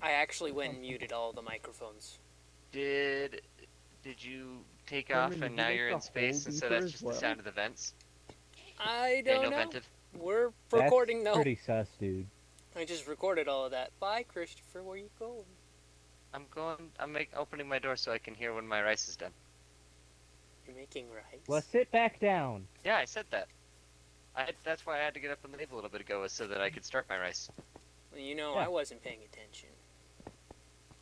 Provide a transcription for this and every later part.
I actually went and muted all the microphones. Did did you take Cameron, off did and you now make you're the in hole space and so deeper that's as just the well? sound of the vents? I don't Daniel know. vented. We're That's recording though. pretty sus, dude. I just recorded all of that. Bye, Christopher. Where you going? Opening my door so I can hear when my rice is done. You're making rice. Well, sit back down. Yeah, I said that. That's why I had to get up and leave a little bit ago, was so that I could start my rice. Well, you know, Yeah. I wasn't paying attention.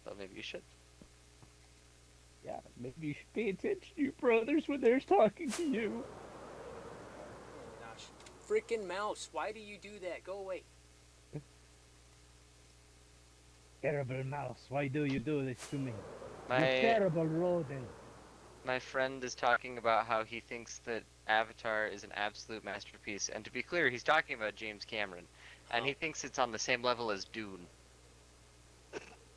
Well, maybe you should. Yeah, maybe you should pay attention to your brothers when they're talking to you. Oh my gosh. Freaking mouse. Why do you do that? Go away. Terrible mouse, why do you do this to me? You My terrible rodent. my friend is talking about how he thinks that Avatar is an absolute masterpiece, and to be clear, he's talking about James Cameron, and he thinks it's on the same level as Dune.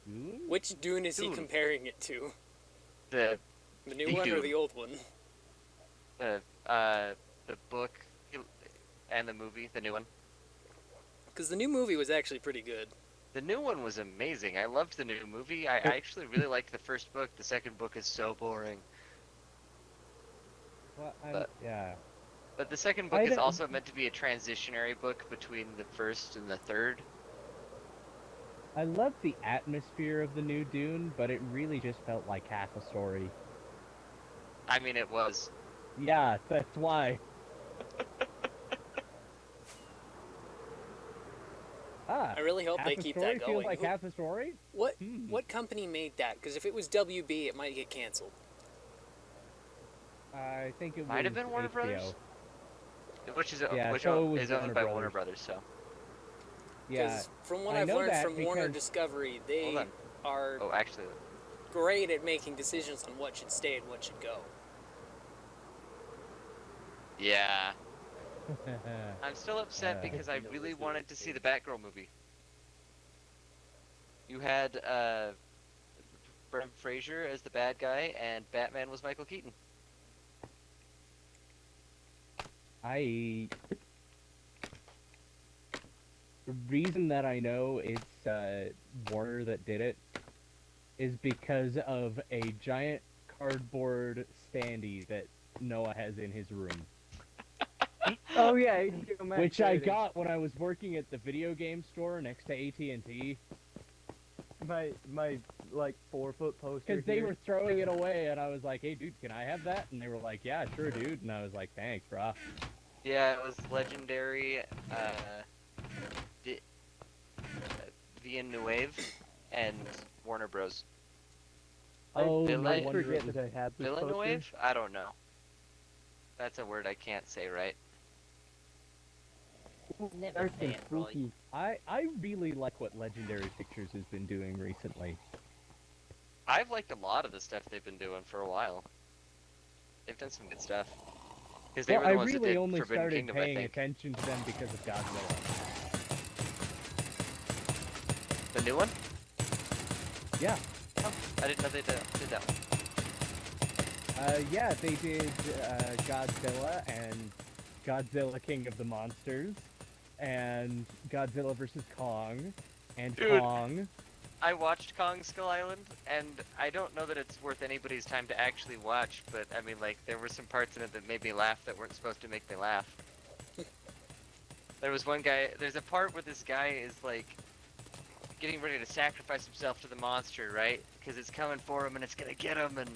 Dune? Which Dune is he Dune. comparing it to? The The new The one or Dune. the old one? the book and the movie, the new one. Because the new movie was actually pretty good. The new one was amazing. I loved the new movie. I actually really liked the first book. The second book is so boring. Well, But- yeah. But the second book is also meant to be a transitionary book between the first and the third. I love the atmosphere of the new Dune, but it really just felt like half a story. I mean, it was. Yeah, that's why. I really hope they keep that Feels going. like half a story? What company made that? Because if it was WB, it might get canceled. I think it Might have was been Warner HBO. Brothers? Which is Yeah, which so it was is owned Warner by Brothers. Warner Brothers, so. Yeah, Because from what I I've know learned that from Warner because- Discovery, Hold they on. are Oh, actually, great at making decisions on what should stay and what should go. yeah. I'm still upset Uh, because I really wanted to see the Batgirl movie. You had Brendan Fraser as the bad guy, and Batman was Michael Keaton. The reason that I know it's Warner that did it is because of a giant cardboard standee that Noah has in his room. Oh yeah, HBO Max, Which there I it is. got when I was working at the video game store next to AT&T. My like 4-foot poster. Because they here. were throwing it away, and I was like, hey, dude, can I have that? And they were like, yeah, sure, dude. And I was like, thanks, brah. Yeah, it was Legendary, Villeneuve, and Warner Bros. Oh, Bill- no I wonder forget it was... that I had this poster. Villeneuve? I don't know. That's a word I can't say right. Dark and spooky. I really like what Legendary Pictures has been doing recently. I've liked a lot of the stuff they've been doing for a while. They've done some good stuff. Because they Well, were the I ones that really did only Forbidden started Kingdom, I paying think. attention to them because of Godzilla. The new one? Yeah. Oh, I didn't know they did that one. Yeah, they did Godzilla and Godzilla King of the Monsters and Godzilla vs. Kong and Dude. Kong. I watched Kong Skull Island, and I don't know that it's worth anybody's time to actually watch, but I mean, like, there were some parts in it that made me laugh that weren't supposed to make me laugh. There's a part where this guy is, like, getting ready to sacrifice himself to the monster, right? Because it's coming for him, and it's gonna get him, and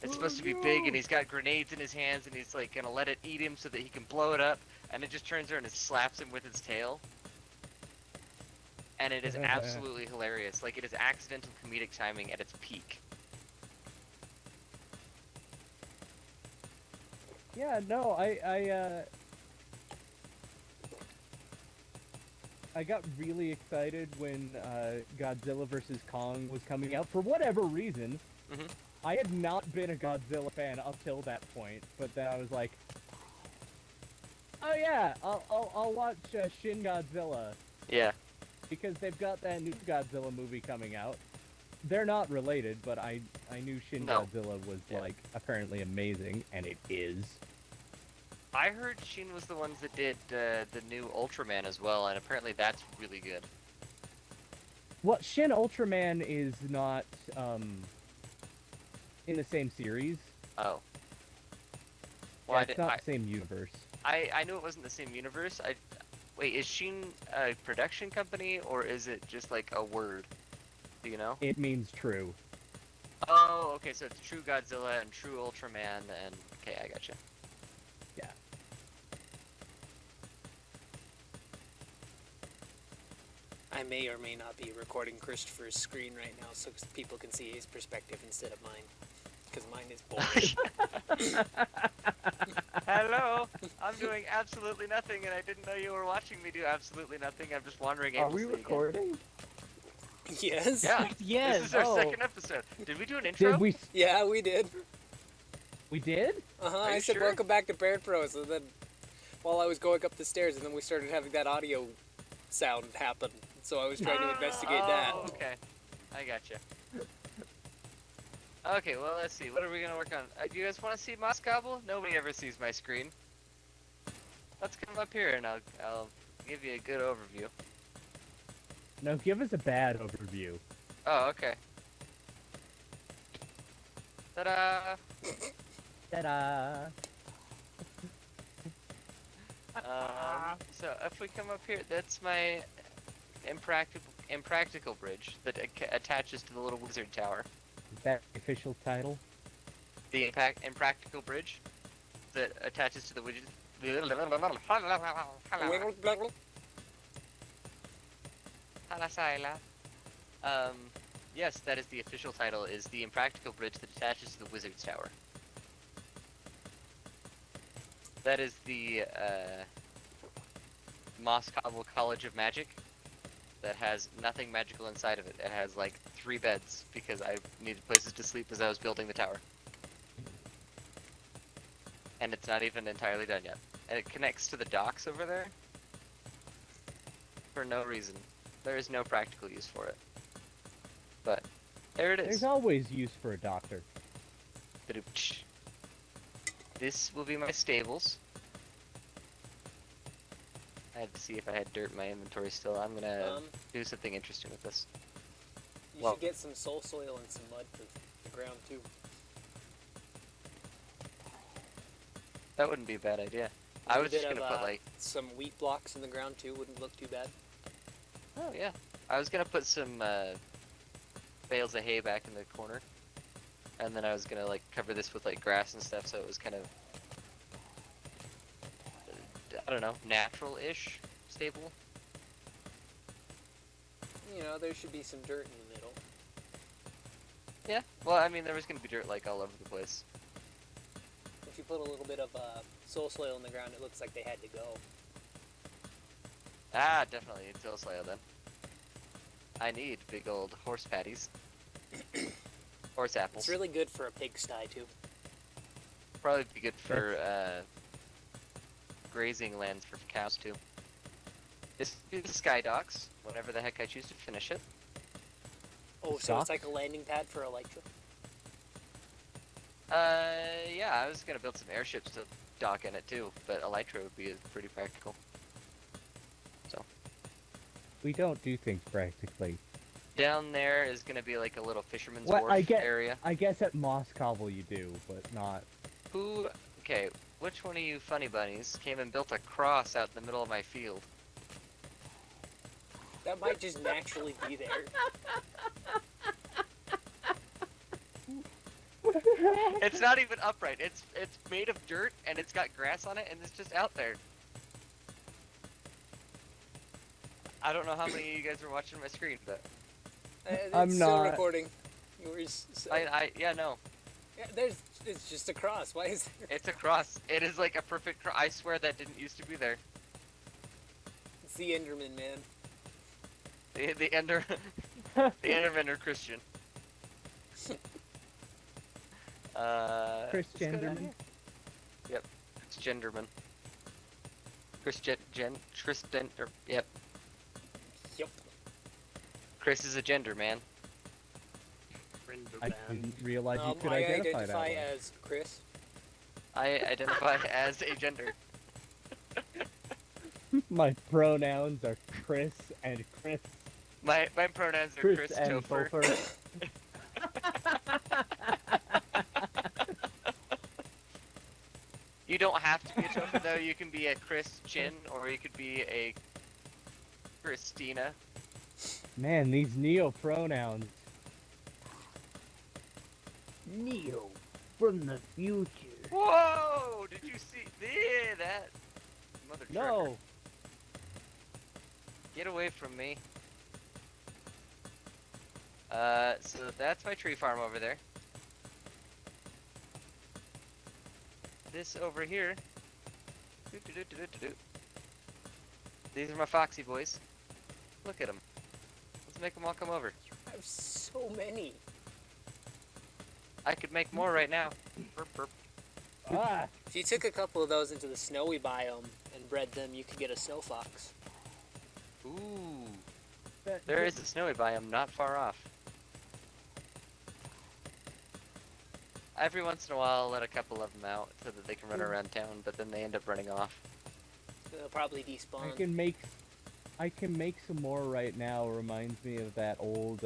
it's supposed to be big, and he's got grenades in his hands, and he's, like, gonna let it eat him so that he can blow it up, and it just turns around and slaps him with its tail. And it is absolutely hilarious. Like, it is accidental comedic timing at its peak. Yeah, no, I got really excited when Godzilla vs. Kong was coming out for whatever reason. Mhm. I had not been a Godzilla fan up till that point, but then I was like, oh yeah, I'll watch Shin Godzilla Yeah. because they've got that new Godzilla movie coming out. They're not related, but I knew Shin No. Godzilla was Yeah. like apparently amazing, and it is. I heard Shin was the ones that did the new Ultraman as well, and apparently that's really good. Well, Shin Ultraman is not in the same series. Oh. Yeah, Well, it's not the same universe. I knew it wasn't the same universe. Wait, is Sheen a production company or is it just like a word? Do you know? It means true. Oh, okay, so it's True Godzilla and True Ultraman and okay, I gotcha. Yeah. I may or may not be recording Christopher's screen right now so people can see his perspective instead of mine. Because mine is boring. Hello, I'm doing absolutely nothing and I didn't know you were watching me do absolutely nothing. I'm just wandering Are we aimlessly again. recording? Yes? Yeah. Yes. This is our Oh. second episode. Did we do an intro? Did we? Yeah, we did. We did? Uh-huh, Are I you said sure? welcome back to BairdBros, and then while I was going up the stairs, and then we started having that audio sound happen. So I was trying to investigate that. Oh, okay. I gotcha. Okay, well, let's see. What are we going to work on? Do you guys want to see MOSSCOBBLE? Nobody ever sees my screen. Let's come up here and I'll give you a good overview. No, give us a bad overview. Oh, okay. Ta-da! Ta-da! So if we come up here, that's my impractical bridge that attaches to the little wizard tower. Is that the official title? The impractical bridge that attaches to the wizard. Yes, that is the official title, is the impractical bridge that attaches to the wizard's tower. That is the MOSSCOBBLE College of Magic that has nothing magical inside of it. It has like 3 beds because I needed places to sleep as I was building the tower. And it's not even entirely done yet. And it connects to the docks over there for no reason. There is no practical use for it. But there it is. There's always use for a doctor. Ba-doop-tsh. This will be my stables. I had to see if I had dirt in my inventory still. I'm gonna do something interesting with this. You Well- should get some soul soil and some mud for the ground, too. That wouldn't be a bad idea. I was just Bit gonna of, put like, some wheat blocks in the ground, too. Wouldn't look too bad. oh yeah. I was gonna put some bales of hay back in the corner. And then I was gonna like cover this with like grass and stuff so it was kind of, I don't know, natural-ish stable. You know, there should be some dirt in the middle. Yeah, well I mean there was gonna be dirt like all over the place. If you put a little bit of soul soil in the ground, it looks like they had to go. Ah, definitely need soil soil then. I need big old horse patties. Horse apples. It's really good for a pigsty, too. Probably be good for grazing lands for cows too. This is the sky docks, whenever the heck I choose to finish it. Oh, so it's like a landing pad for Elytra? Yeah, I was gonna build some airships to dock in it too, but Elytra would be pretty practical. So. We don't do things practically. Down there is gonna be like a little fisherman's What, wharf I get- area. I guess at MOSSCOBBLE you do, but not. Who, okay, which one of you funny bunnies came and built a cross out in the middle of my field? That might just naturally be there. It's not even upright. It's made of dirt and it's got grass on it and it's just out there. I don't know how many of you guys are watching my screen, but It's I'm still not. recording. yeah, no, Yeah, it's just a cross. Why is there? it's a cross. It is like a perfect cross. I swear that didn't used to be there. It's the Enderman, man. The Ender, the Enderman are Christian. Chris let's go down Genderman? here. Yep, it's Genderman. Yep. Yep. Chris is a gender man. I didn't realize you could I identify that identify way. as Chris. I identify as a gender. My pronouns are Chris and Chris. My pronouns are Chris Chris and Topher. Topher. You don't have to be a Topher though. You can be a Christian or you could be a Christina. Man, these neo pronouns. Neo from the future. Whoa! Did you see that? Mother trucker. No. Get away from me. So that's my tree farm over there. This over here. These are my foxy boys. Look at them. Let's make them all come over. I have so many. I could make more right now. Burp, burp. Ah. If you took a couple of those into the snowy biome and bred them, you could get a snow fox. Ooh. That- There is a snowy biome not far off. Every once in a while, I'll let a couple of them out so that they can run around town, but then they end up running off. They'll probably despawn. I can make some more right now. Reminds me of that old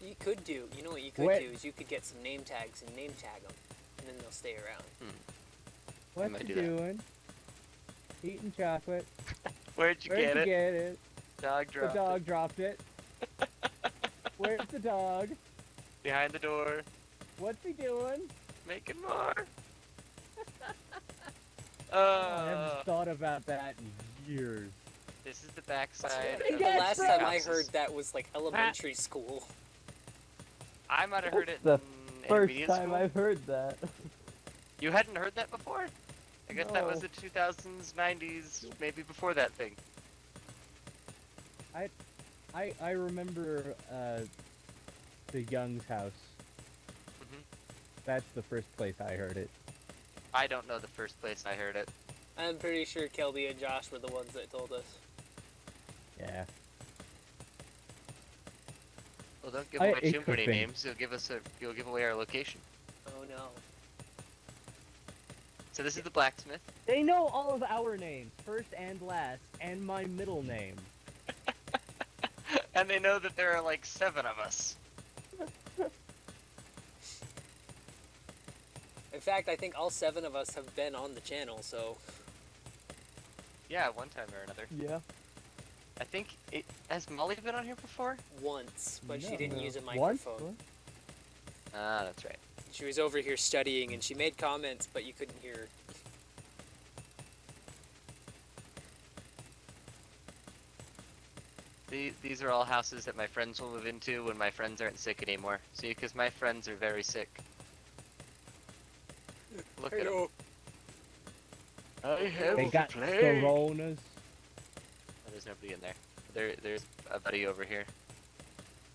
You could do, you know what you could What? do is you could get some name tags and name tag them, and then they'll stay around. What might you do that. doing? Eating chocolate. Where'd you Where'd get you it? get it? Dog The dropped dog it. dropped it. Where's the dog? Behind the door. What's he doing? Making more. I haven't thought about that in years. This is the backside. The of last the time I houses. heard that was like elementary school. I might have heard it That's in First intermediate time school. I've heard that. You hadn't heard that before? I guess that was No. the 2000s, 90s, maybe before that thing. I remember the Young's house. Mhm. That's the first place I heard it. I don't know the first place I heard it. I'm pretty sure Kelby and Josh were the ones that told us. Yeah. Well, don't give I- away it too could've many been. names. You'll give away our location. Oh no. So this is the blacksmith. They know all of our names, first and last, and my middle name. And they know that there are like 7 of us. In fact, I think all 7 of us have been on the channel, so Yeah, one time or another. Yeah. I think has Molly been on here before? once, but she No. didn't use a Once? microphone. Ah, that's right. She was over here studying and she made comments, but you couldn't hear her. These are all houses that my friends will move into when my friends aren't sick anymore. See, because my friends are very sick. Look at them. I have They got plague. coronas. Oh, there's nobody in there. There's a buddy over here.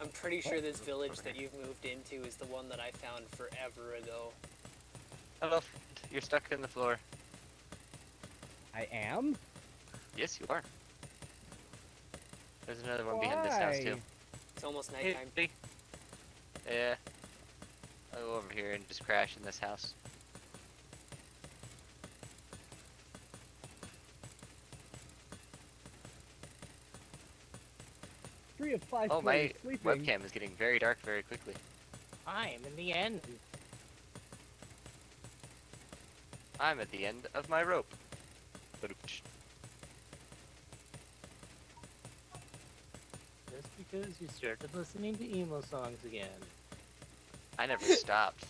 I'm pretty sure this village that you've moved into is the one that I found forever ago. Hello, you're stuck in the floor. I am? Yes, you are. There's another one behind this house too. Why? It's almost Hey, nighttime. buddy. Yeah. I'll go over here and just crash in this house. Three of 5 Oh, my players sleeping. webcam is getting very dark very quickly. I am in the end. I'm at the end of my rope. Ba-doop-tsh. Just because you started listening to emo songs again. I never stopped.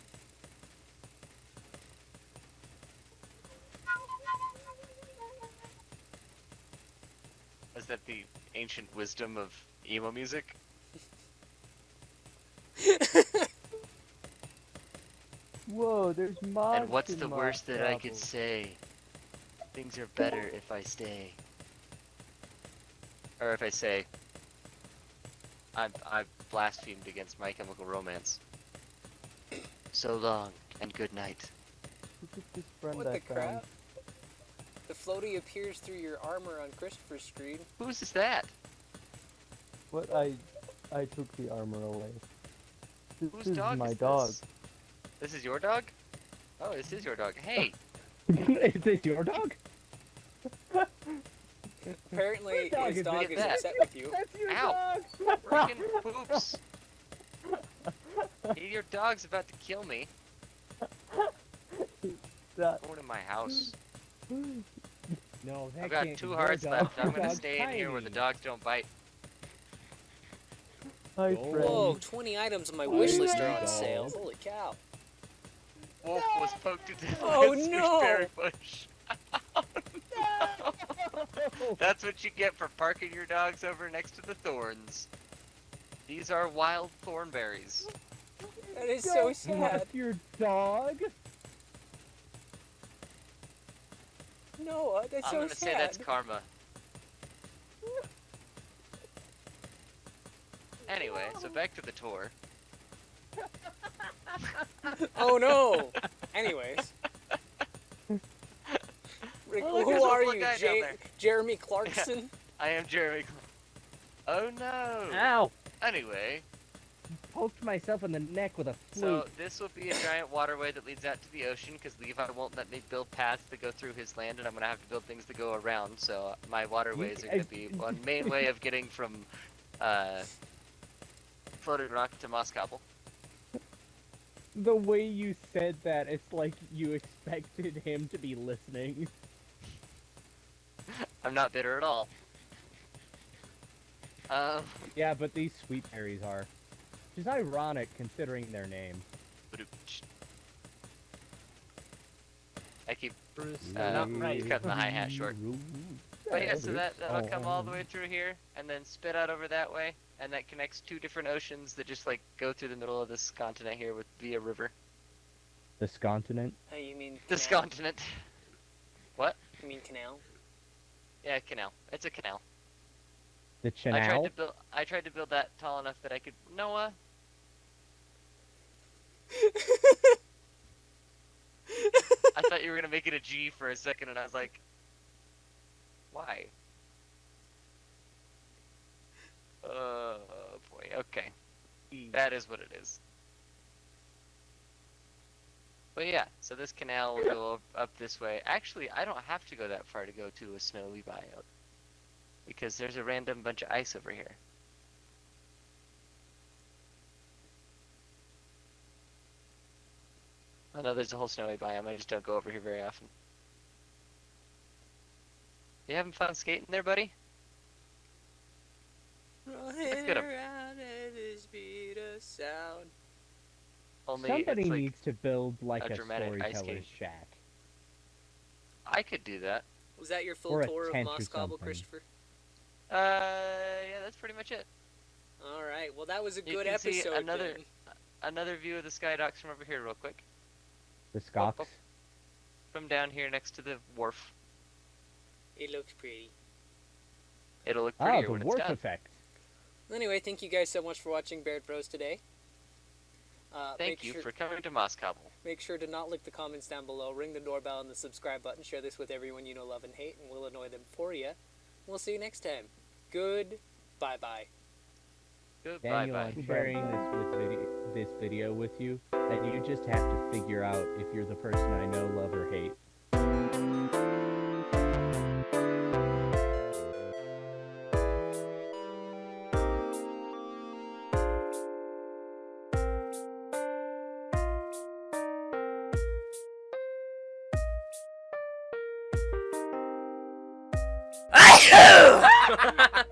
Is that the ancient wisdom of emo music? Whoa, there's mods. And what's in the my worst that I could Scrabble. say? Things are better if I stay. Or if I say, I've blasphemed against My Chemical Romance. So long, and good night. Look at this friend What I the found. crap? The floaty appears through your armor on Christopher's screen. Whose is that? What I took the armor away. This Whose is dog my is dog. this? This is your dog? Oh, this is your dog. Hey! Is this your dog? Apparently, Dog his is dog it. is That. upset with you. That's your Ow. dog! Freaking poops. Hey, your dog's about to kill me. That- Going to my house. No, that I've got can't 2 be hearts your dog. left. I'm Your gonna dog's stay in here where the tiny. dogs don't bite. Hi, Oh. friend. Whoa, 20 items on my Oh, wish list are no. on sale. Holy cow. Wolf was poked to death Oh, by a no. berry bush. That's what you get for parking your dogs over next to the thorns. These are wild thornberries. That is so Don't sad. touch your dog. No, that's I'm so gonna sad. say that's karma. Anyway, so back to the tour. Oh no. Anyways. Rick, Oh, look, who there's a are little you, guy down there. Jeremy Clarkson? I am Jeremy. Oh no. Ow! Anyway, Poked myself in the neck with a so flute. this will be a giant waterway that leads out to the ocean because Levi won't let me build paths that go through his land, and I'm gonna have to build things that go around. So my waterways are gonna be one main way of getting from Floated Rock to MOSSCOBBLE. The way you said that, it's like you expected him to be listening. I'm not bitter at all. Yeah, but these sweet berries are. Which is ironic considering their name. I keep Bruce, not right. cutting the hi-hat short. But yeah, so that'll come all the way through here, and then spit out over that way, and that connects 2 different oceans that just like go through the middle of this continent here with via river. This continent. Oh, you mean This canal? continent. What? You mean canal? Yeah, canal. It's a canal. The I tried to build that tall enough that I could Noah. I thought you were gonna make it a G for a second, and I was like, why? Oh boy. Okay. That is what it is. But yeah, so this canal will go up this way. Actually, I don't have to go that far to go to a snowy biome, because there's a random bunch of ice over here. I know there's a whole snowy biome, I just don't go over here very often. You having fun skating there, buddy? Rolling good. around at the speed of sound. Only Somebody it's like, needs to build like a a dramatic ice storyteller's skate. shack. I could do that. Was that your full Or a tour of tent or MOSSCOBBLE, something. Christopher? Yeah, that's pretty much it. Alright, well that was a You good can see episode then. another view of the sky docks from over here real quick. The Scocks. From down here next to the wharf. It looks pretty. It'll look Ah, prettier the when it's warp done. effect. Anyway, thank you guys so much for watching BairdBros today. Thank you for coming to MOSSCOBBLE. Make sure to not lick the comments down below, ring the doorbell and the subscribe button, share this with everyone you know, love, and hate, and we'll annoy them for you. We'll see you next time. Good bye-bye. Goodbye, Daniel, bye. I'm sharing this video with you, and you just have to figure out if you're the person I know, love, or hate.